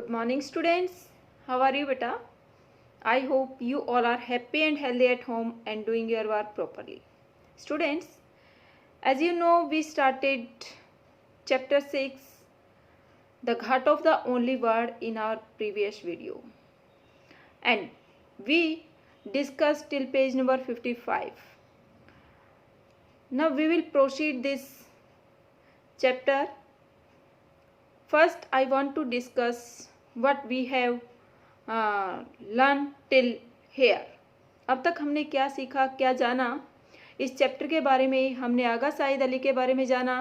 Good morning, students. How are you, beta? I hope you all are happy and healthy at home and doing your work properly. Students, as you know, we started chapter 6, the Ghat of the Only Word, in our previous video. And we discussed till page number 55. Now we will proceed this chapter. First, I want to discuss what we have learn till here. अब तक हमने क्या सीखा, क्या जाना इस chapter के बारे में। हमने आगा साहिद अली के बारे में जाना,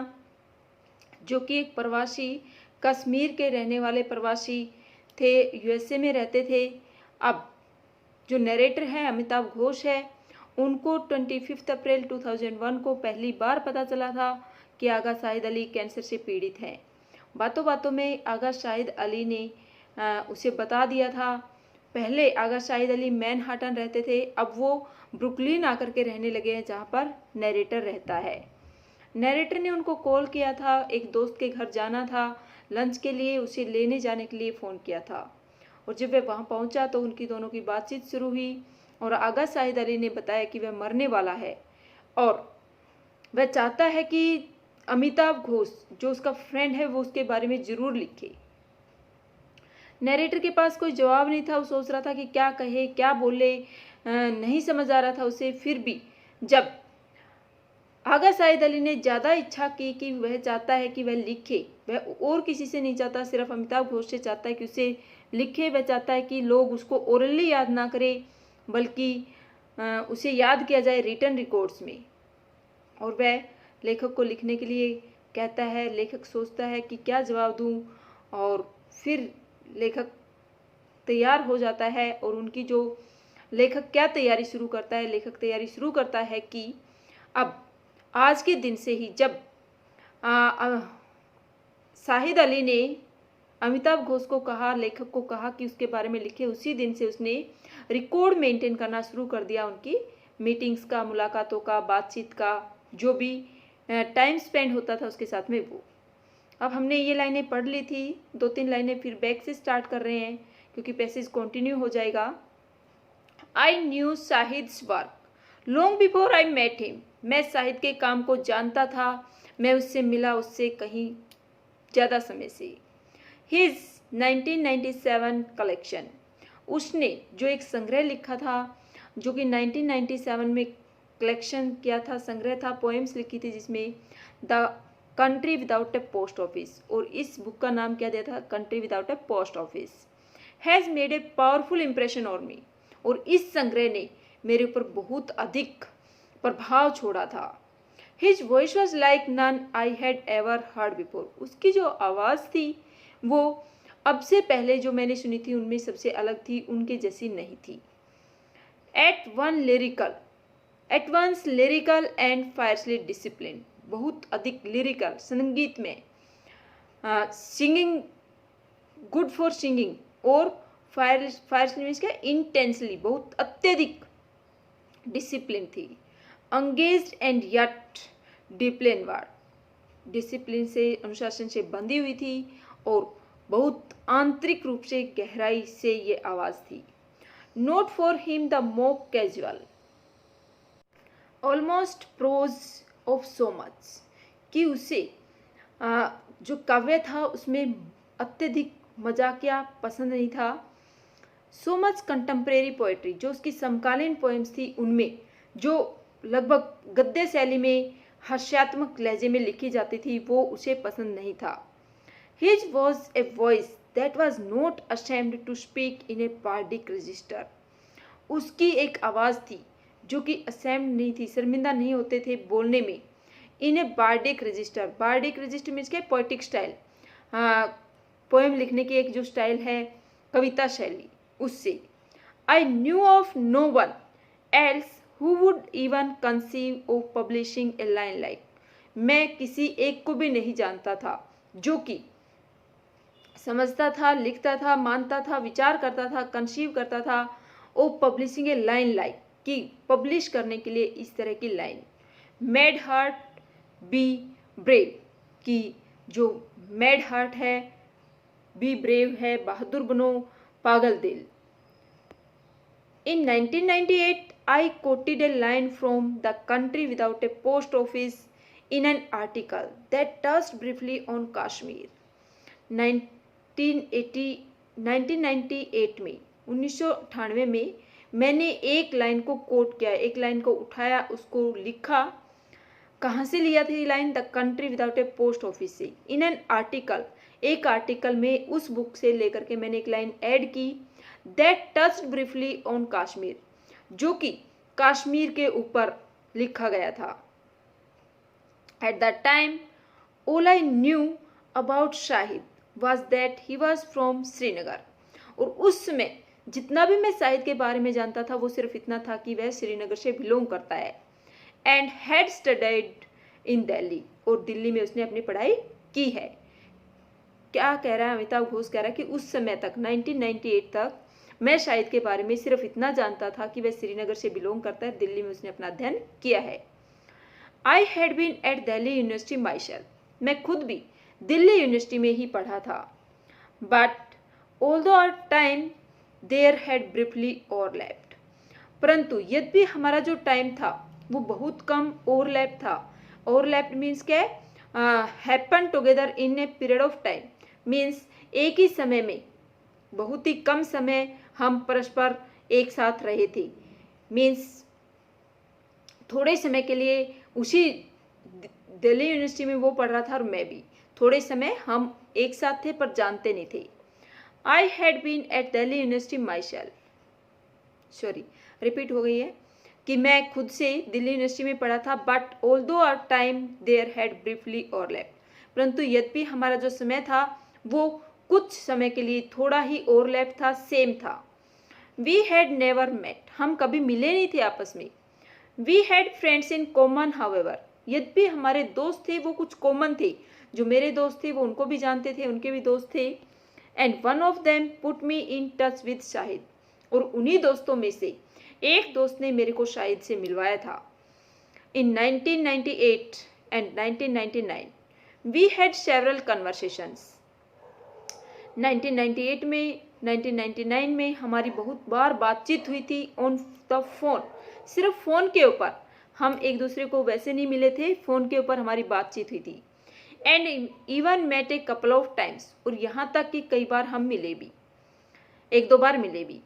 जो कि एक प्रवासी, कश्मीर के रहने वाले प्रवासी थे, यूएसए में रहते थे। अब जो नरेटर है अमिताभ घोष है, उनको 25 अप्रैल 2001 को पहली बार पता चला था कि आगा साहिद अली कैंसर से पीड़ित हैं। बातों बातों में आगा शाहिद अली ने उसे बता दिया था। पहले आगा शाहिद अली मैनहट्टन रहते थे, अब वो ब्रुकलिन आकर के रहने लगे हैं, जहाँ पर नरेटर रहता है। नरेटर ने उनको कॉल किया था, एक दोस्त के घर जाना था लंच के लिए, उसे लेने जाने के लिए फ़ोन किया था। और जब वह वहाँ पहुँचा तो उनकी दोनों की बातचीत शुरू हुई और आगा शाहिद अली ने बताया कि वह मरने वाला है और वह चाहता है कि अमिताभ घोष जो उसका फ्रेंड है वो उसके बारे में ज़रूर लिखे। नरेटर के पास कोई जवाब नहीं था। वो सोच रहा था कि क्या कहे, क्या बोले, नहीं समझ आ रहा था उसे। फिर भी जब आगा शाहिद अली ने ज़्यादा इच्छा की कि वह चाहता है कि वह लिखे, वह और किसी से नहीं चाहता, सिर्फ अमिताभ घोष से चाहता है कि उसे लिखे। वह चाहता है कि लोग उसको ओरली याद ना करें, बल्कि उसे याद किया जाए रिटन रिकॉर्ड्स में। और वह लेखक को लिखने के लिए कहता है। लेखक सोचता है कि क्या जवाब दूँ, और फिर लेखक तैयार हो जाता है। और उनकी जो लेखक क्या तैयारी शुरू करता है, लेखक तैयारी शुरू करता है कि अब आज के दिन से ही जब शाहिद अली ने अमिताभ घोष को कहा, लेखक को कहा कि उसके बारे में लिखे, उसी दिन से उसने रिकॉर्ड मेंटेन करना शुरू कर दिया उनकी मीटिंग्स का, मुलाकातों का, बातचीत का, जो भी टाइम स्पेंड होता था उसके साथ में वो। अब हमने ये लाइनें पढ़ ली थी, 2-3 लाइनें फिर बैक से स्टार्ट कर रहे हैं क्योंकि पैसेज कंटिन्यू हो जाएगा। I knew Shahid's work long before I met him. मैं शाहिद के काम को जानता था, मैं उससे मिला उससे कहीं ज़्यादा समय से। हिज 1997 कलेक्शन, उसने जो एक संग्रह लिखा था, जो कि 1997 में कलेक्शन किया था, संग्रह था, पोएम्स लिखी थी, जिसमें the country without A post office, और इस बुक का नाम क्या दिया था, country without A post office, has made a powerful impression on me. और इस संग्रह ने मेरे ऊपर बहुत अधिक प्रभाव छोड़ा था। His voice was like none I had ever heard before. उसकी जो आवाज़ थी वो अब से पहले जो मैंने सुनी थी उनमें सबसे अलग थी, उनके जैसी नहीं थी। At once lyrical and fiercely discipline, बहुत अधिक लिरिकल, संगीत में, सिंगिंग, गुड फॉर सिंगिंग, और फायरसली मीन्स क्या, इंटेंसली, बहुत अत्यधिक डिसिप्लिन थी। Engaged and yet discipline word, discipline से, अनुशासन से बंधी हुई थी और बहुत आंतरिक रूप से, गहराई से ये आवाज़ थी। Not for him the mock casual almost prose of so much, कि उसे जो काव्य था उसमें अत्यधिक मजाकिया पसंद नहीं था। सो मच कंटेम्प्रेरी पोएट्री, जो उसकी समकालीन पोएम्स थी उनमें जो लगभग गद्य शैली में, हास्यात्मक लहजे में लिखी जाती थी, वो उसे पसंद नहीं था। His was a voice that was not ashamed to speak in a bardic register, उसकी एक आवाज़ थी जो कि असेम्ड नहीं थी, शर्मिंदा नहीं होते थे बोलने में, in a bardic register. Bardic register means क्या, पोएटिक स्टाइल, पोएम लिखने की एक जो स्टाइल है, कविता शैली, उससे। I knew of no one else who would even conceive of publishing a line like, मैं किसी एक को भी नहीं जानता था जो कि समझता था, लिखता था, मानता था, विचार करता था, कंसीव करता था, ओ पब्लिशिंग ए लाइन लाइक, कि पब्लिश करने के लिए इस तरह की line. Made heart be brave, कि जो मेड हार्ट है बी ब्रेव है, बहादुर बनो, पागल दिल। In 1998, I quoted a line from The Country Without a Post Office in an article that touched briefly on Kashmir. 1980 1998 में 1998 में मैंने एक लाइन को कोट किया, एक लाइन को उठाया, उसको लिखा। कहाँ से लिया था ये line? The country without A post office से। इन एन आर्टिकल, एक आर्टिकल में उस बुक से लेकर के मैंने एक लाइन ऐड की, that touched briefly on Kashmir, जो कि कश्मीर के ऊपर लिखा गया था। At the time all I knew about Shahid was that he was from Srinagar. और उस समय जितना भी मैं शाहिद के बारे में जानता था वो सिर्फ इतना था कि वह श्रीनगर से बिलोंग करता है। And had studied in Delhi, और दिल्ली में उसने अपनी पढ़ाई की है। क्या कह रहा है अमिताभ घोष? कह रहा है कि उस समय तक 1998 तक मैं शाहिद के बारे में सिर्फ इतना जानता था कि वह श्रीनगर से बिलोंग करता है, दिल्ली में उसने अपना अध्ययन किया है। I had been at Delhi University myself, मैं खुद भी दिल्ली यूनिवर्सिटी में ही पढ़ा था। But although our time there had briefly overlapped, परंतु यद्यपि हमारा जो टाइम था वो बहुत कम ओवरलैप था। ओवरलैप्ड मीन्स क्या है? Happen together in a period of time, means एक ही समय में, बहुत ही कम समय हम परस्पर एक साथ रहे थे। मीन्स थोड़े समय के लिए उसी दिल्ली यूनिवर्सिटी में वो पढ़ रहा था और मैं भी, थोड़े समय हम एक साथ थे पर जानते नहीं थे। I had been at Delhi University myself, sorry repeat हो गई है कि मैं खुद से दिल्ली यूनिवर्सिटी में पढ़ा था। But although our time there had briefly overlap, परंतु यद्यपि हमारा जो समय था वो कुछ समय के लिए थोड़ा ही ओवरलैप था, सेम था। वी हैड नेवर मेट, हम कभी मिले नहीं थे आपस में। We had friends in common however, यद्यपि हमारे दोस्त थे वो कुछ कॉमन थे, जो मेरे दोस्त थे वो उनको भी जानते थे, उनके भी दोस्त थे। And one of them put me in touch with Shahid, और उन्हीं दोस्तों में से एक दोस्त ने मेरे को शाहिद से मिलवाया था। In 1998 and 1999 we had several conversations, 1998 में 1999 में हमारी बहुत बार बातचीत हुई थी ऑन द फोन, सिर्फ फ़ोन के ऊपर, हम एक दूसरे को वैसे नहीं मिले थे, फ़ोन के ऊपर हमारी बातचीत हुई थी। And even met a couple of times, और यहाँ तक कि कई बार हम मिले भी, एक दो बार मिले भी।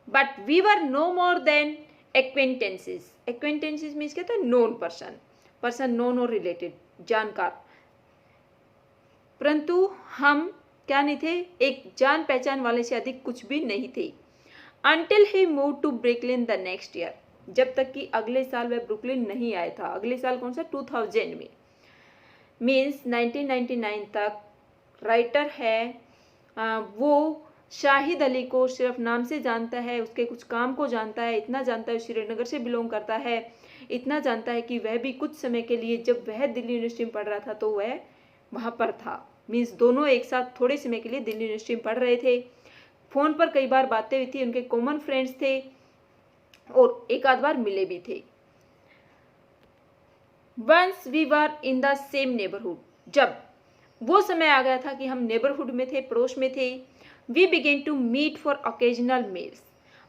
But we were no more than acquaintances, acquaintances means क्या था? नोन पर्सन, पर्सन नोन और रिलेटेड, जानकार, परंतु हम क्या नहीं थे? एक जान पहचान वाले से अधिक कुछ भी नहीं थे। Until he move to Brooklyn the next year, जब तक कि अगले साल वह ब्रुकलिन नहीं आया था। अगले साल कौन सा? 2000 में, मीन्स 1999 तक राइटर है वो शाहिद अली को सिर्फ नाम से जानता है, उसके कुछ काम को जानता है, इतना जानता है श्रीनगर से बिलोंग करता है, इतना जानता है कि वह भी कुछ समय के लिए जब वह दिल्ली यूनिवर्सिटी में पढ़ रहा था तो वह वहाँ पर था। मीन्स दोनों एक साथ थोड़े समय के लिए दिल्ली यूनिवर्सिटी में पढ़ रहे थे। फ़ोन पर कई बार बातें हुई थी, उनके कॉमन फ्रेंड्स थे और एक आध बार मिले भी थे। Once we were in the same neighbourhood, जब वो समय आ गया था कि हम नेबरहुड में थे, पड़ोस में थे। We began to meet for occasional meals,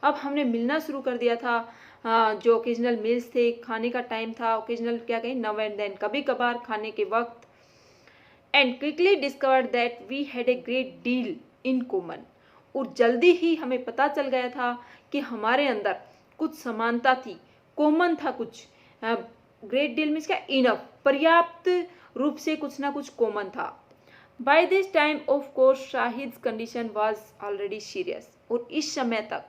अब हमने मिलना शुरू कर दिया था। जो ओकेजनल मील्स थे, खाने का टाइम था, ओकेजनल क्या कहें, नाउ एंड देन, कभी कभार खाने के वक्त। And quickly discovered that we had a great deal in common, और जल्दी ही हमें पता चल गया था कि हमारे अंदर कुछ समानता थी, कॉमन था कुछ। ग्रेट डील मीन्स क्या? इनफ, पर्याप्त रूप से कुछ ना कुछ कॉमन था। By this time of course Shahid condition was already serious, और इस समय तक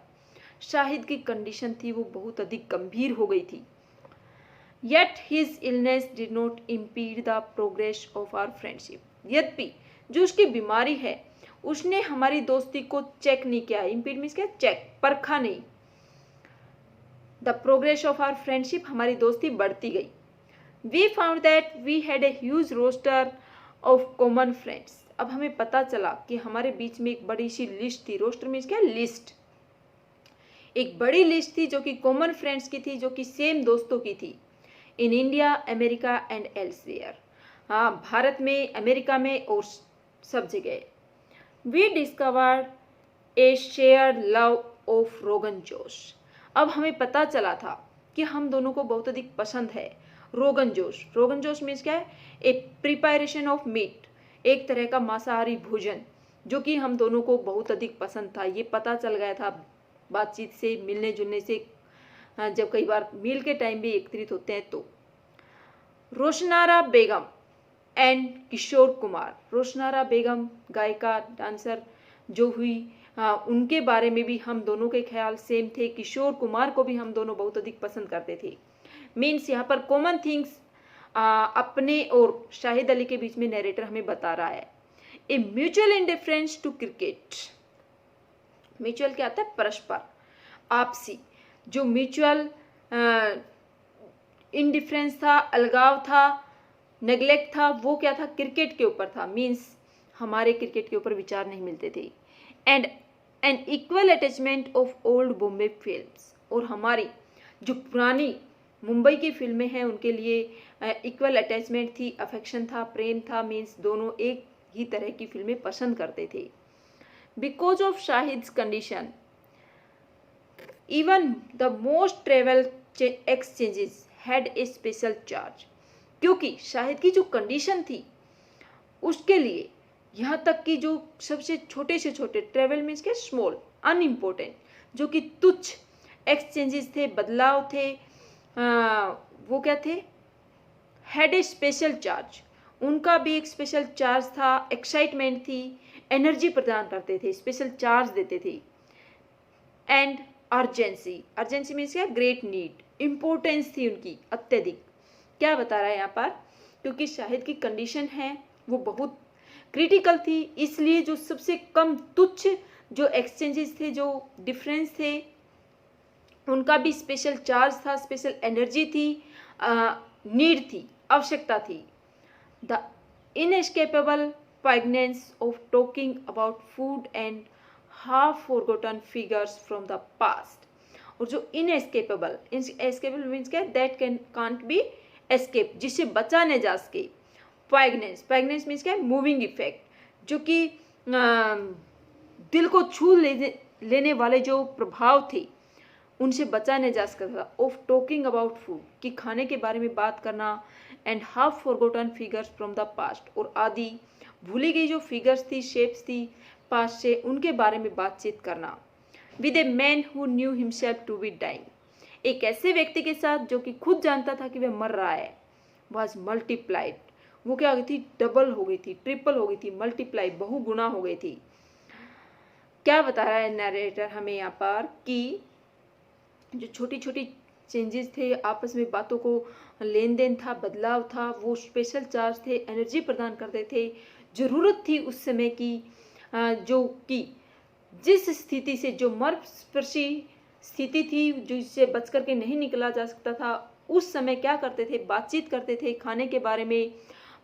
शाहिद की कंडीशन थी वो बहुत अधिक गंभीर हो गई थी। Yet his illness did not impede the progress of our friendship, यद्यपि जो उसकी बीमारी है उसने हमारी दोस्ती को चेक नहीं किया। इम्पीड मीन्स क्या? चेक, परखा नहीं। The progress of our friendship, हमारी दोस्ती बढ़ती गई। We found that we had a huge roster of common friends, अब हमें पता चला कि हमारे बीच में एक बड़ी सी लिस्ट थी। रोस्टर मीन्स क्या? लिस्ट, एक बड़ी लिस्ट थी जो कि कॉमन फ्रेंड्स की थी, जो कि सेम दोस्तों की थी। In India, America and elsewhere, हाँ भारत में, अमेरिका में और सब जगह। We discovered a shared love of rogan josh. अब हमें पता चला था कि हम दोनों को बहुत अधिक पसंद है रोगन जोश। रोगन जोश मीन्स क्या है? ए प्रिपरेशन ऑफ मीट, एक तरह का मांसाहारी भोजन जो कि हम दोनों को बहुत अधिक पसंद था। ये पता चल गया था बातचीत से, मिलने जुलने से, जब कई बार मील के टाइम भी एकत्रित होते हैं तो। रोशनारा बेगम एंड किशोर कुमार। रोशनारा बेगम गायिका, डांसर जो हुई, उनके बारे में भी हम दोनों के ख्याल सेम थे। किशोर कुमार को भी हम दोनों बहुत अधिक पसंद करते थे। मीन्स यहाँ पर कॉमन थिंग्स अपने और शाहिद अली के बीच में नरेटर हमें बता रहा है। A mutual indifference to cricket. Mutual क्या आता है? परस्पर, आपसी। जो म्यूचुअल इंडिफरेंस था, अलगाव था, नेग्लेक्ट था, वो क्या था? क्रिकेट के ऊपर था। मीन्स हमारे क्रिकेट के ऊपर विचार नहीं मिलते थे। And an equal attachment of old Bombay films. और हमारी जो पुरानी मुंबई की फिल्में हैं उनके लिए इक्वल अटैचमेंट थी, अफेक्शन था, प्रेम था। मीन्स दोनों एक ही तरह की फिल्में पसंद करते थे। Because of Shahid's condition even the most travel exchanges had a special charge. क्योंकि शाहिद की जो कंडीशन थी उसके लिए यहाँ तक कि जो सबसे छोटे से छोटे, ट्रेवल मीन्स के स्मॉल, अनइम्पोर्टेंट, जो कि तुच्छ एक्सचेंजेस थे, बदलाव थे, वो क्या थे? Had a special charge. उनका भी एक स्पेशल चार्ज था, एक्साइटमेंट थी, एनर्जी प्रदान करते थे, स्पेशल चार्ज देते थे। एंड अर्जेंसी, अर्जेंसी मीन्स क्या? ग्रेट नीड, इम्पोर्टेंस थी उनकी अत्यधिक। क्या बता रहा है यहाँ पर? क्योंकि शाहिद की कंडीशन है वो बहुत क्रिटिकल थी, इसलिए जो सबसे कम तुच्छ जो एक्सचेंजेस थे, जो डिफरेंस थे, उनका भी स्पेशल चार्ज था, स्पेशल एनर्जी थी, नीड थी, आवश्यकता थी। The inescapable poignance of talking about food and half forgotten figures from the past। और जो inescapable, inescapable means क्या? that can't be escape, जिससे बचा न जा सके। poignance, poignance means क्या? मूविंग इफेक्ट, जो कि दिल को छू लेने वाले जो प्रभाव थे उनसे बचा नहीं जा सकता था। ऑफ टॉकिंग अबाउट फूड, कि खाने के बारे में बात करना। And half forgotten figures from the past, और आदि भूली गई जो फिगर्स थी, शेप्स थी पास्ट से, उनके बारे में बातचीत करना। With a man who knew himself to be dying, एक ऐसे व्यक्ति के साथ जो कि खुद जानता था कि वह मर रहा है। वॉज मल्टीप्लाइड, वो क्या हो गई थी? डबल हो गई थी, ट्रिपल हो गई थी, मल्टीप्लाई, बहुगुना हो गई थी। क्या बता रहा है नरेटर हमें यहाँ पर? कि जो छोटी छोटी चेंजेस थे, आपस में बातों को लेन देन था, बदलाव था, वो स्पेशल चार्ज थे, एनर्जी प्रदान करते थे। ज़रूरत थी उस समय की, जो कि जिस स्थिति से, जो मर्मस्पर्शी स्थिति थी, जो इससे बच करके नहीं निकला जा सकता था, उस समय क्या करते थे? बातचीत करते थे खाने के बारे में।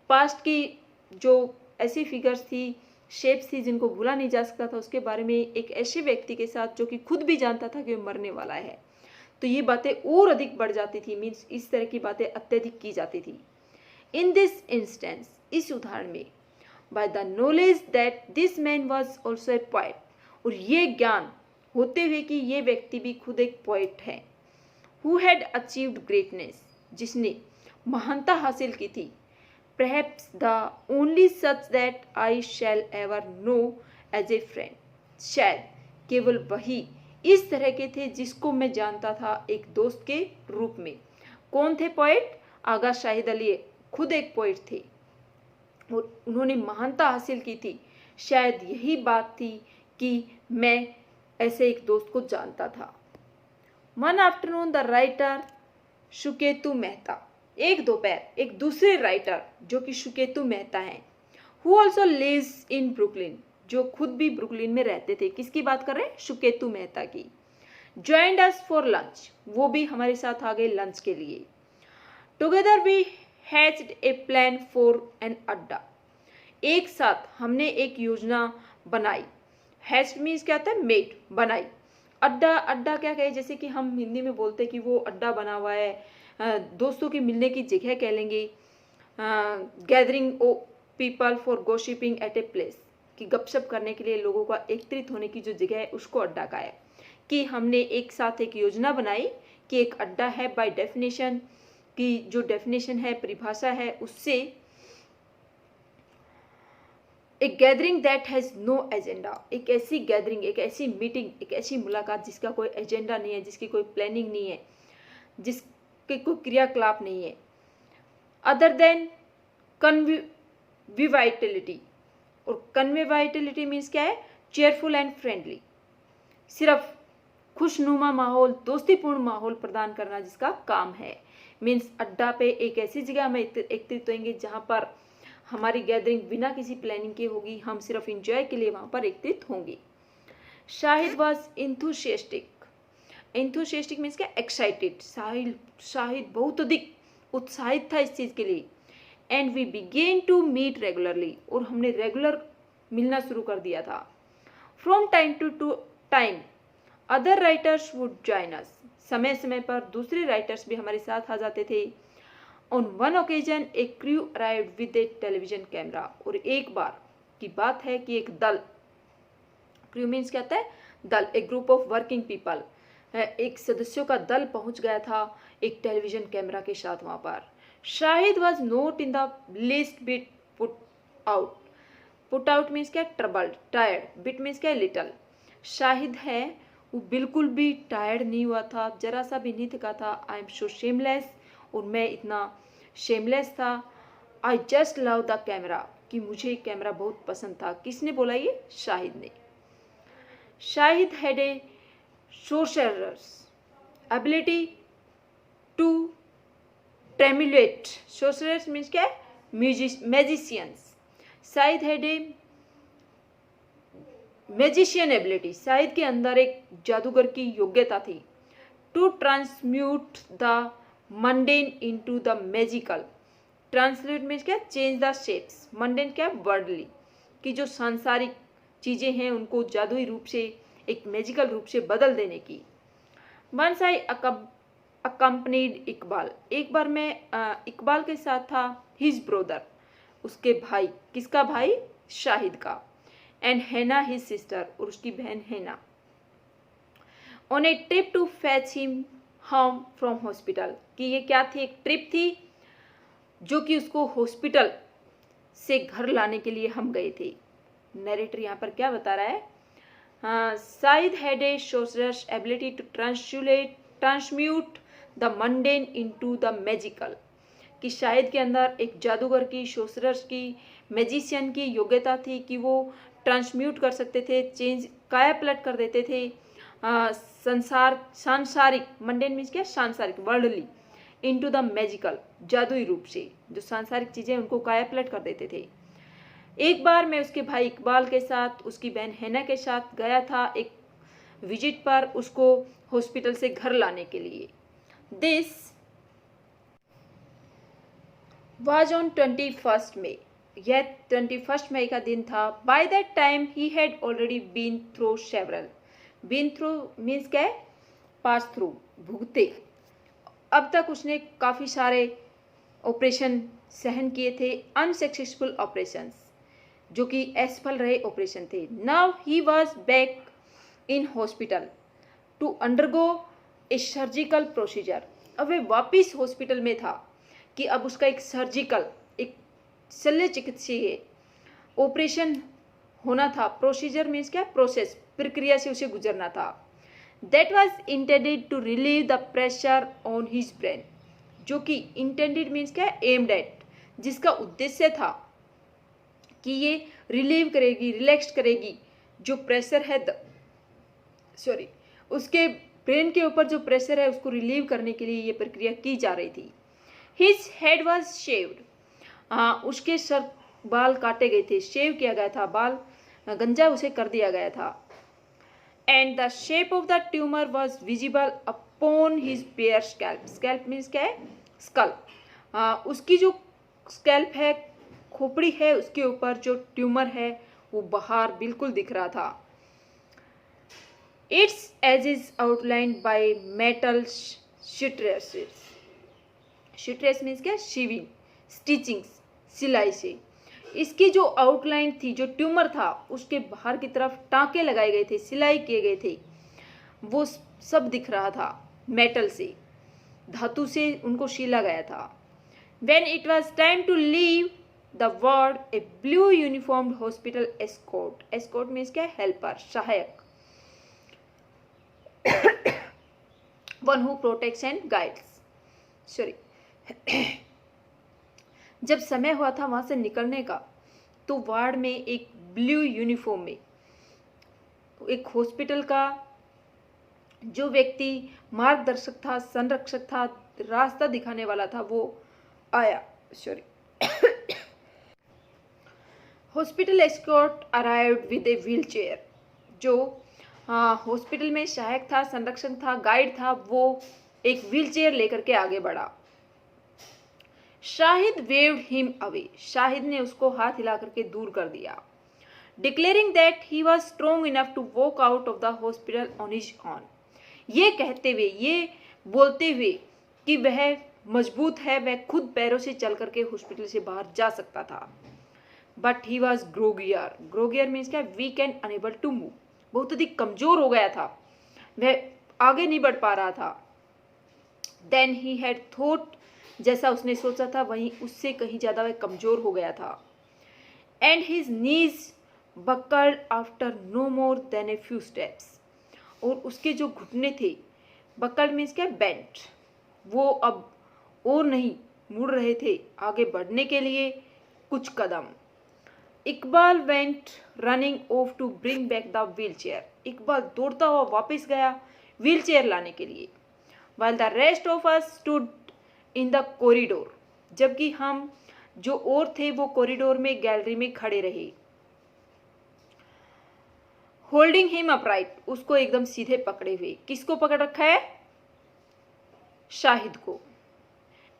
पास्ट की जो ऐसी फिगर्स थी, शेप्स थी, जिनको भूला नहीं जा सकता था, उसके बारे में एक ऐसे व्यक्ति के साथ जो कि खुद भी जानता था कि वो मरने वाला है। तो ये बातें और अधिक बढ़ जाती थी। मीन्स इस तरह की बातें अत्यधिक की जाती थी। इन दिस इंस्टेंस, इस उदाहरण में, by the knowledge that this man was also a poet, और ये ज्ञान होते हुए कि ये व्यक्ति भी खुद एक पोएट है। हु हैड अचीव्ड ग्रेटनेस, जिसने महानता हासिल की थी। perhaps the only such that I shall ever know as a friend, शायद केवल वही इस तरह के थे जिसको मैं जानता था एक दोस्त के रूप में। कौन थे पोएट? आगा शाहिद अली खुद एक पोएट थे और उन्होंने महानता हासिल की थी। शायद यही बात थी कि मैं ऐसे एक दोस्त को जानता था। One afternoon the writer Suketu Mehta, एक दोपहर एक दूसरे राइटर जो कि सुकेतु मेहता हैं, who also lives in Brooklyn, जो खुद भी ब्रुकलिन में रहते थे। किसकी बात कर रहे हैं? सुकेतु मेहता की। ज्वाइंड अस फॉर लंच, वो भी हमारे साथ आ गए लंच के लिए। Together we hatched a plan for an adda, एक साथ हमने एक योजना बनाई। हैच्ड मीन्स क्या होता है? मेड, बनाई। अड्डा, अड्डा क्या कहे? जैसे कि हम हिंदी में बोलते हैं कि वो अड्डा बना हुआ है, दोस्तों की मिलने की जगह कह लेंगे। Gathering of people for gossiping at a place, कि गपशप करने के लिए लोगों का एकत्रित होने की जो जगह है उसको अड्डा कहा, कि हमने एक साथ एक योजना बनाई कि एक अड्डा है बाय डेफिनेशन, कि जो डेफिनेशन है, परिभाषा है, उससे एक gathering that has no agenda, एक ऐसी गैदरिंग, एक ऐसी मीटिंग, एक ऐसी मुलाकात जिसका कोई एजेंडा नहीं है, जिसकी कोई प्लानिंग नहीं है, जिसके कोई क्रियाकलाप नहीं है, अदर देन कन्विवाइटलिटी। और कन्विवाइटलिटी मीन्स क्या है? चेयरफुल एंड फ्रेंडली, सिर्फ खुशनुमा माहौल, दोस्तीपूर्ण माहौल प्रदान करना जिसका काम है। मीन्स अड्डा पे एक ऐसी जगह में एकत्रित होंगे जहाँ पर हमारी गैदरिंग बिना किसी प्लानिंग के होगी, हम सिर्फ इंजॉय के लिए वहाँ पर एकत्रित होंगे। Shahid was enthusiastic, enthusiastic means क्या? एक्साइटेड। शाहिद बहुत अधिक उत्साहित था इस चीज़ के लिए। And we began to meet regularly, और हमने रेगुलर मिलना शुरू कर दिया था। From time to time other writers would join us, समय समय पर दूसरे राइटर्स भी हमारे साथ आ जाते थे। On one occasion A crew arrived with A television camera, और एक बार की बात है कि एक दल, क्रू मीन्स क्या होता है? दल, एक ग्रुप ऑफ वर्किंग पीपल, एक सदस्यों का दल पहुंच गया था एक टेलीविजन कैमरा के साथ वहाँ पर। Shahid was not in the least bit put out, put out means क्या? ट्रबल्ड, टायर्ड, बिट मीन्स क्या? लिटल। शाहिद है वो बिल्कुल भी टायर्ड नहीं हुआ था, जरा सा भी नहीं थका था। आई एम सो शेमलेस, और मैं इतना शेमलेस था। I just love the camera, कि मुझे कैमरा बहुत पसंद था। किसने बोला ये? शाहिद ने। Shahid had a sorcerer's ability to tremulate, sorcerers means क्या है? magicians। Shahid had a magician ability, Shahid के अंदर एक जादूगर की योग्यता थी। To transmute the mundane into the magical, translate means क्या? चेंज द शेप्स, मंडेन क्या? वर्डली, कि जो सांसारिक चीज़ें हैं उनको जादुई रूप से, एक मैजिकल रूप से बदल देने की। वंस आई अकम्पनीड इकबाल, एक बार मैं इकबाल के साथ था। हिज ब्रोदर, उसके भाई, किसका भाई? शाहिद का। एंड हैना हिज सिस्टर, और उसकी बहन Hena. On a trip to fetch him home from hospital, कि ये क्या थी? एक ट्रिप थी जो कि उसको हॉस्पिटल से घर लाने के लिए हम गए थे। नरेटर यहाँ पर क्या बता रहा है? Shahid had a sorcerer's ability to transmute the mundane into the magical, कि शाहिद के अंदर एक जादूगर की, sorcerers की, मैजिशियन की योग्यता थी कि वो ट्रांसम्यूट कर सकते थे, चेंज, काया पलट कर देते थे सांसारिक, मंडेन मीन्स क्या? सांसारिक, वर्ल्डली, इनटू द मैजिकल, जादुई रूप से जो सांसारिक चीज़ें उनको काया पलट कर देते थे। एक बार मैं उसके भाई इकबाल के साथ, उसकी बहन हैना के साथ गया था एक विजिट पर, उसको हॉस्पिटल से घर लाने के लिए। दिस वाज ऑन 21 मई, यह 21 मई का दिन था। By that time he had already been through several, been through means क्या है? पास थ्रू, भुगते। अब तक उसने काफ़ी सारे ऑपरेशन सहन किए थे, अनसक्सेसफुल ऑपरेशंस, जो कि असफल रहे ऑपरेशन थे। Now he was back in hospital to undergo a surgical procedure, अब वह वापिस हॉस्पिटल में था कि अब उसका एक सर्जिकल, एक शल्य चिकित्सीय ऑपरेशन होना था। प्रोसीजर मीन्स क्या? प्रोसेस, प्रक्रिया से उसे गुजरना था। That was intended to relieve the pressure on his brain, जो कि इंटेंडेड मीन्स क्या? एम्ड एट, जिसका उद्देश्य था कि ये रिलीव करेगी, रिलैक्स करेगी जो प्रेशर है, उसके ब्रेन के ऊपर जो प्रेशर है उसको रिलीव करने के लिए ये प्रक्रिया की जा रही थी। हिज हेड वॉज शेव्ड, उसके सर, बाल काटे गए थे, शेव किया गया था, बाल गंजा उसे कर दिया गया था। And the shape of the tumour was visible upon his bare scalp, scalp means क्या है? स्कल, उसकी जो स्कैल्प है, खोपड़ी है, उसके ऊपर जो ट्यूमर है वो बाहर बिल्कुल दिख रहा था। Its edge is outlined by metal sutures, sutures means क्या? शीविंग, स्टिचिंग्स, सिलाई से। इसकी जो आउटलाइन थी, जो ट्यूमर था, उसके बाहर की तरफ टाँके लगाए गए थे, सिलाई किए गए थे, वो सब दिख रहा था। मेटल से, धातु से उनको सीला गया था। When it was time to leave the ward, a blue uniformed hospital escort. Escort means क्या? Helper, सहायक. One who protects and guides. Sorry. जब समय हुआ था वहां से निकलने का, तो वार्ड में एक ब्लू यूनिफॉर्म में एक हॉस्पिटल का जो व्यक्ति मार्गदर्शक था, संरक्षक था, रास्ता दिखाने वाला था, वो आया। Sorry. Hospital escort arrived with a wheel chair. जो हॉस्पिटल में सहायक था, संरक्षक था, गाइड था, वो एक व्हील चेयर लेकर के आगे बढ़ा। Shahid waved him away. Shahid ने उसको हाथ हिला करके दूर कर दिया। Declaring that he was strong enough to walk out of the hospital on his own. ये कहते हुए, ये बोलते हुए कि वह मजबूत है, वह खुद पैरों से चल करके हॉस्पिटल से बाहर जा सकता था। But he was groggier. Groggier means क्या? Weak and unable to move. बहुत अधिक कमजोर हो गया था, वह आगे नहीं बढ़ पा रहा था। देन ही हैड थॉट, जैसा उसने सोचा था वहीं उससे कहीं ज्यादा वह कमजोर हो गया था। And his knees buckled after no more than a few steps. और उसके जो घुटने थे, बकल्ड मीन्स क्या? बेंट, वो अब और नहीं मुड़ रहे थे आगे बढ़ने के लिए कुछ कदम। Iqbal went running off to bring back the wheelchair. Iqbal दौड़ता हुआ वापस गया व्हील चेयर लाने के लिए। while the rest of us stood in the corridor, जबकि हम जो और थे वो कॉरिडोर में, गैलरी में खड़े रहे। होल्डिंग हिम अपराइट, उसको एकदम सीधे पकड़े हुए। किसको पकड़ रखा है? शाहिद को।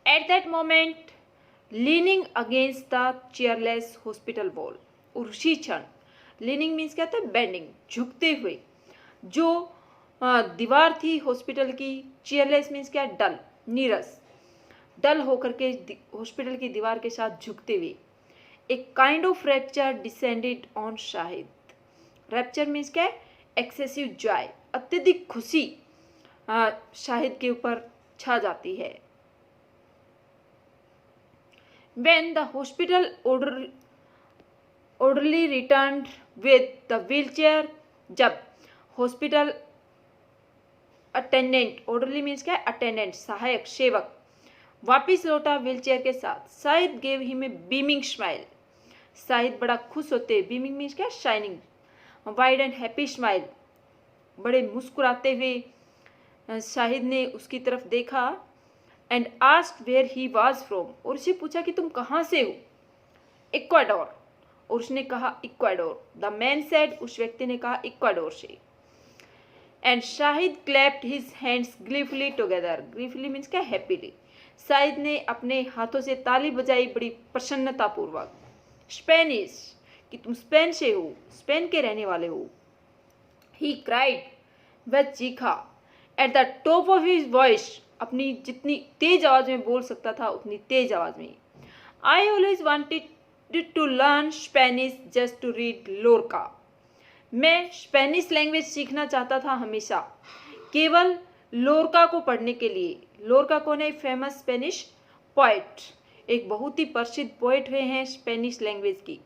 At that moment leaning against the chairless hospital wall. और उसी क्षण, लीनिंग मीन्स क्या था? बेंडिंग, झुकते हुए, जो दीवार थी हॉस्पिटल की। चेयरलेस मीन्स क्या? डल, नीरस, डल होकर के हॉस्पिटल की दीवार के साथ झुकते हुए। एक kind of rapture descended on Shahid. Rapture means क्या? एक्सेसिव जॉय, अत्यधिक खुशी शाहिद के ऊपर छा जाती है। When the hospital orderly returned with the wheelchair, जब हॉस्पिटल अटेंडेंट, orderly मीन्स क्या? अटेंडेंट, सहायक, सेवक, वापिस लौटा व्हीलचेयर के साथ। Shahid gave him a beaming smile। Shahid बड़ा खुश होते, beaming मीन्स क्या? Shining, wide and happy smile, बड़े मुस्कुराते हुए शाहिद ने उसकी तरफ देखा। And asked where he was from, और उसे पूछा कि तुम कहाँ से हो? इक्वाडोर, और उसने कहा इक्वाडोर। द मैन सेड, उस व्यक्ति ने कहा इक्वाडोर से। And Shahid clapped his hands gleefully together. Gleefully means क्या? हैप्पीली। शाहिद ने अपने हाथों से ताली बजाई बड़ी प्रसन्नतापूर्वक। स्पेनिश, कि तुम स्पेन से हो, स्पेन के रहने वाले हो। ही क्राइड, वह चीखा। At the top of his voice, अपनी जितनी तेज आवाज में बोल सकता था उतनी तेज आवाज में। I always wanted to learn Spanish just to read Lorca. मैं स्पेनिश लैंग्वेज सीखना चाहता था हमेशा, केवल लोरका को पढ़ने के लिए। लोरका कौन है? फेमस स्पेनिश पोएट, एक बहुत ही प्रसिद्ध पोएट हुए हैं स्पेनिश लैंग्वेज की।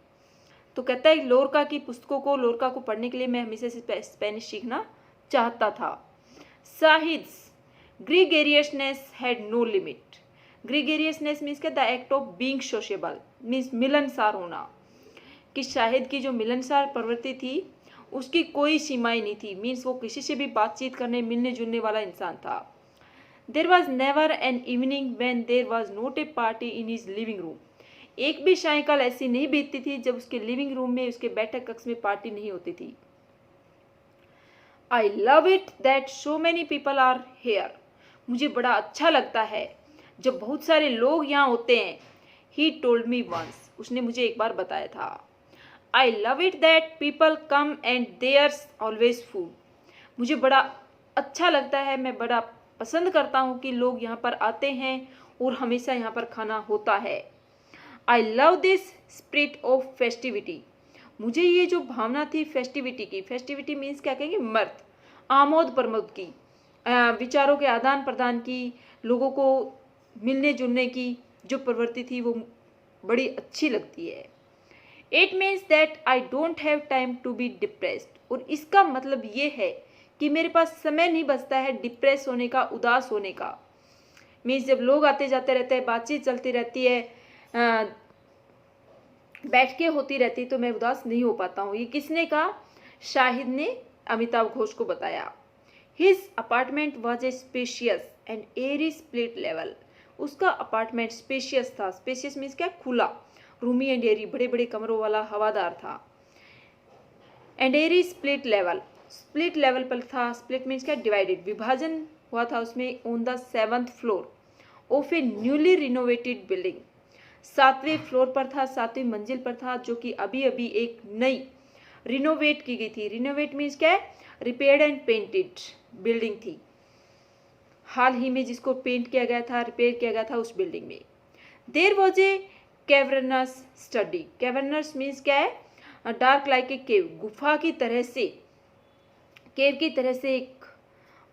तो कहता है लोरका की पुस्तकों को, लोरका को पढ़ने के लिए मैं हमेशा से स्पेनिश सीखना चाहता था। Shahid's gregariousness had no limit. Gregariousness means क्या? The act of being sociable, means मिलनसार होना। कि शाहिद की जो मिलनसार प्रवृत्ति थी उसकी कोई सीमाएं नहीं थी, मीन्स वो किसी से भी बातचीत करने, मिलने जुलने वाला इंसान था। There was never an evening when there was not a party in his living room. एक भी सायंकाल ऐसी नहीं बीतती थी जब उसके लिविंग रूम में, उसके बैठक कक्ष में पार्टी नहीं होती थी। I love it that so many people are here. मुझे बड़ा अच्छा लगता है जब बहुत सारे लोग यहाँ होते हैं। ही टोल्ड मी वंस, उसने मुझे एक बार बताया था। I love it that people come and there's always food. मुझे बड़ा अच्छा लगता है, मैं बड़ा पसंद करता हूँ कि लोग यहाँ पर आते हैं और हमेशा यहाँ पर खाना होता है। I love this spirit of festivity. मुझे ये जो भावना थी फेस्टिविटी की, फेस्टिविटी मीन्स क्या कहेंगे, मर्द, आमोद प्रमोद की, विचारों के आदान प्रदान की, लोगों को मिलने जुलने की जो प्रवृत्ति थी वो बड़ी अच्छी लगती है। It means that I don't have time to be depressed. और इसका मतलब ये है कि मेरे पास समय नहीं बचता है डिप्रेस होने का, उदास होने का। मीन्स जब लोग आते जाते रहते हैं, बातचीत चलती रहती है, बैठ के होती रहती, तो मैं उदास नहीं हो पाता हूँ। ये किसने कहा? शाहिद ने अमिताभ घोष को बताया। His apartment was a spacious and Airy split level. उसका अपार्टमेंट स्पेशियस था। स्पेशियस मीन्स क्या? खुला, रूमी एंड एयरी, बड़े बड़े कमरों वाला, हवादार था। And Airy split level, split level पर था। स्प्लिट मीन्स क्या? डिवाइडेड, विभाजन हुआ था उसमें। On the 7th floor of a newly renovated building, 7वें फ्लोर पर था, 7वीं मंजिल पर था, जो कि अभी अभी एक नई रिनोवेट की गई थी। रिनोवेट मीन्स क्या है? रिपेयर्ड एंड पेंटेड बिल्डिंग थी, हाल ही में जिसको पेंट किया गया था, रिपेयर किया गया था उस बिल्डिंग में। There was a cavernous study. Cavernous means क्या है? डार्क लाइक ए केव, गुफा की तरह से, केव की तरह से एक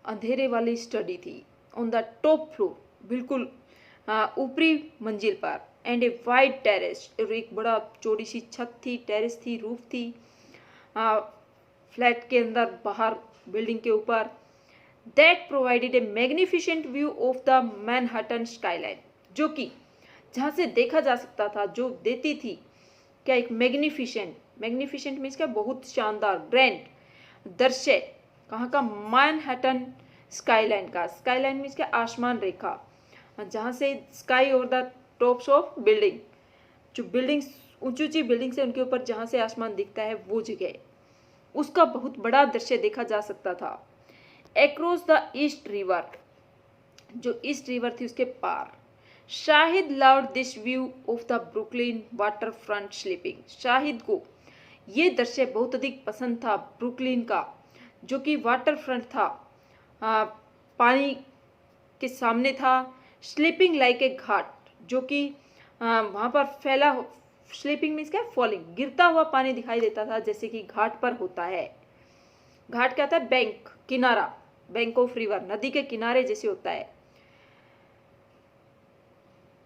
अंधेरे वाली स्टडी थी। ऑन द टॉप फ्लोर, बिल्कुल ऊपरी मंजिल पर। एंड ए वाइड टेरेस, और एक बड़ा चौड़ी सी छत थी, टेरेस थी, रूफ थी, फ्लैट के अंदर, बाहर बिल्डिंग के ऊपर। That provided A magnificent view of the Manhattan skyline, जो कि जहाँ से देखा जा सकता था, जो देती थी क्या? एक मैग्निफिसेंट, मैग्निफिसेंट मीन्स क्या? बहुत शानदार, ग्रैंड दृश्य। कहाँ का? मैनहट्टन स्काईलाइन का। स्काईलाइन मीन्स क्या? आसमान रेखा, जहाँ से स्काई और द टॉप्स ऑफ बिल्डिंग, जो बिल्डिंग्स, ऊंची ऊंची बिल्डिंग से उनके ऊपर जहाँ से आसमान दिखता है वो जगह, उसका बहुत बड़ा दृश्य देखा जा सकता था। एक्रॉस द ईस्ट रिवर, जो ईस्ट रिवर थी उसके पार। Shahid loved this view of the Brooklyn waterfront sleeping. Shahid को ये दृश्य बहुत अधिक पसंद था, ब्रुकलिन का, जो कि वाटर फ्रंट था, पानी के सामने था। स्लीपिंग लाइक ए घाट, जो कि वहाँ पर फैला, स्लीपिंग मीन्स क्या? फॉलिंग, गिरता हुआ पानी दिखाई देता था, जैसे कि घाट पर होता है। घाट क्या था? बैंक, किनारा, बैंक ऑफ रिवर, नदी के किनारे जैसे होता है।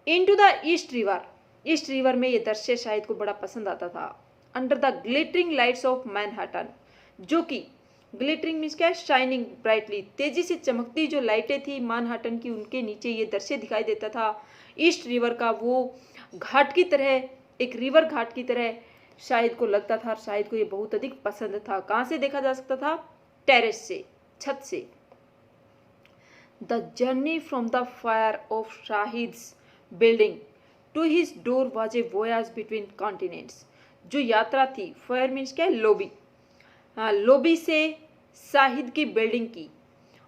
Into the East river, east river में ये दृश्य शाहिद को बड़ा पसंद आता था। Under the glittering lights off Manhattan, जो कि ग्लिटरिंग मीन्स क्या है? शाइनिंग ब्राइटली, तेजी से चमकती जो लाइटें थी मैनहट्टन की, उनके नीचे ये दृश्य दिखाई देता था ईस्ट रिवर का। वो घाट की तरह, एक रिवर घाट की तरह शाहिद को लगता था, और शाहिद को ये बहुत अधिक पसंद था। कहाँ से देखा जा सकता था? टेरेस से, छत से। The journey from the fire of Shahid's building to his door was a voyage between continents. जो यात्रा थी, फायर मीन्स क्या है? लोबी, लोबी से शाहिद की बिल्डिंग की,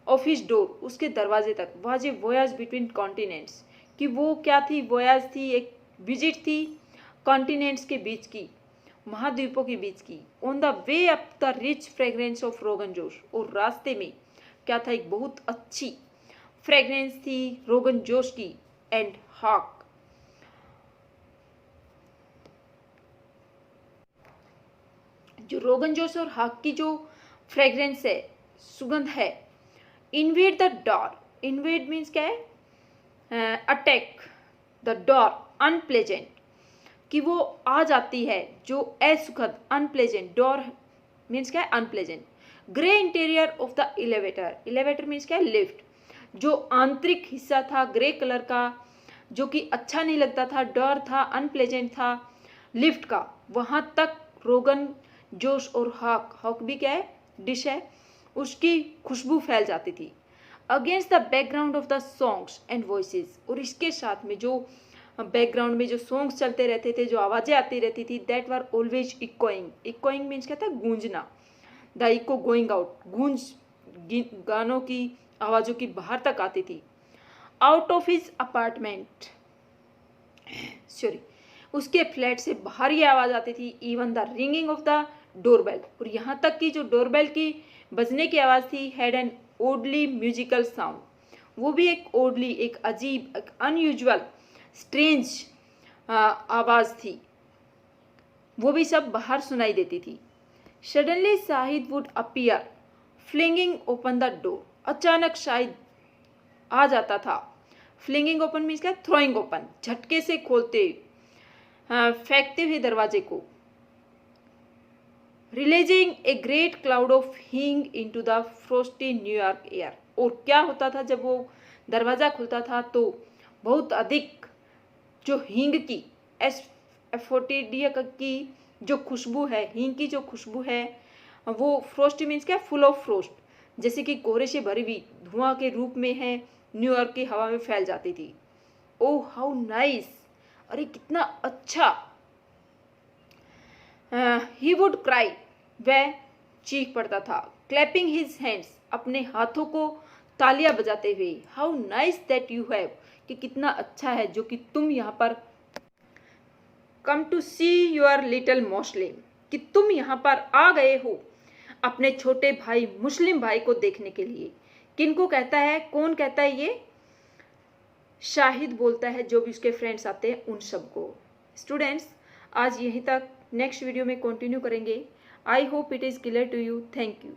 ऑफिस डोर, उसके दरवाजे तक, was a voyage between continents, कि वो क्या थी? वॉयज थी, एक विजिट थी कॉन्टिनेंट्स के बीच की, महाद्वीपों के बीच की। On the way up the rich fragrance of rogan जोश, और रास्ते में क्या था? एक बहुत अच्छी फ्रेग्रेंस थी रोगन जोश की। एंड हॉक, जो रोगन जोश और हॉक की जो फ्रेग्रेंस है, सुगंध है। Invade the door, invade means क्या है? अटैक द डोर, अनप्लेजेंट, कि वो आ जाती है, जो असुखद, अनप्लेजेंट, डोर मीन्स क्या है? Unpleasant. Grey interior of the elevator, elevator means क्या है? लिफ्ट, जो आंतरिक हिस्सा था ग्रे कलर का, जो कि अच्छा नहीं लगता था, डर था, अनप्लेजेंट था लिफ्ट का, वहाँ तक रोगन जोश और हॉक, हॉक भी क्या है? डिश है, उसकी खुशबू फैल जाती थी। Against the background of the songs and voices, और इसके साथ में जो बैकग्राउंड में जो सॉन्ग्स चलते रहते थे, जो आवाज़ें आती रहती थी, that were always echoing, echoing means क्या था? गूंजना, द इको गोइंग आउट, गूंज गानों की, आवाज़ों की बाहर तक आती थी। Out of his apartment, sorry, उसके फ्लैट से बाहर ये आवाज़ आती थी। Even the ringing of the doorbell, और यहाँ तक कि जो डोरबेल की बजने की आवाज़ थी, हैड एन ओडली म्यूजिकल साउंड, वो भी एक ओडली, एक अजीब, एक अनयूजुअल, स्ट्रेंज आवाज़ थी, वो भी सब बाहर सुनाई देती थी। Suddenly Shahid would appear flinging open the door. अचानक शाहिद आ जाता था। फ्लिंगिंग ओपन मीन्स क्या? थ्रोइंग ओपन, झटके से खोलते, फेंकते हुए दरवाजे को। Releasing a great cloud of hing into the frosty New York air. और क्या होता था जब वो दरवाज़ा खुलता था तो बहुत अधिक जो हींग की एफोर्टिडिया की जो खुशबू है, हींग की जो खुशबू है, वो फ्रोस्ट मीन्स क्या? फुल ऑफ फ्रोस्ट, जैसे कि कोहरे से भरी हुई धुआं के रूप में है, न्यूयॉर्क की हवा में फैल जाती थी। ओह हाउ नाइस, अरे कितना अच्छा। ही वुड क्राई, वह चीख पड़ता था। क्लैपिंग हिज हैंड्स, अपने हाथों को तालियां बजाते हुए। How nice that you have, कि कितना अच्छा है जो कि तुम यहाँ पर come to see your little Muslim, कि तुम यहाँ पर आ गए हो अपने छोटे भाई मुस्लिम भाई को देखने के लिए। किनको कहता है? कौन कहता है ये? शाहिद बोलता है, जो भी उसके फ्रेंड्स आते हैं उन सबको। स्टूडेंट्स, आज यहीं तक, नेक्स्ट वीडियो में कंटिन्यू करेंगे। I hope it is clear to you. Thank you.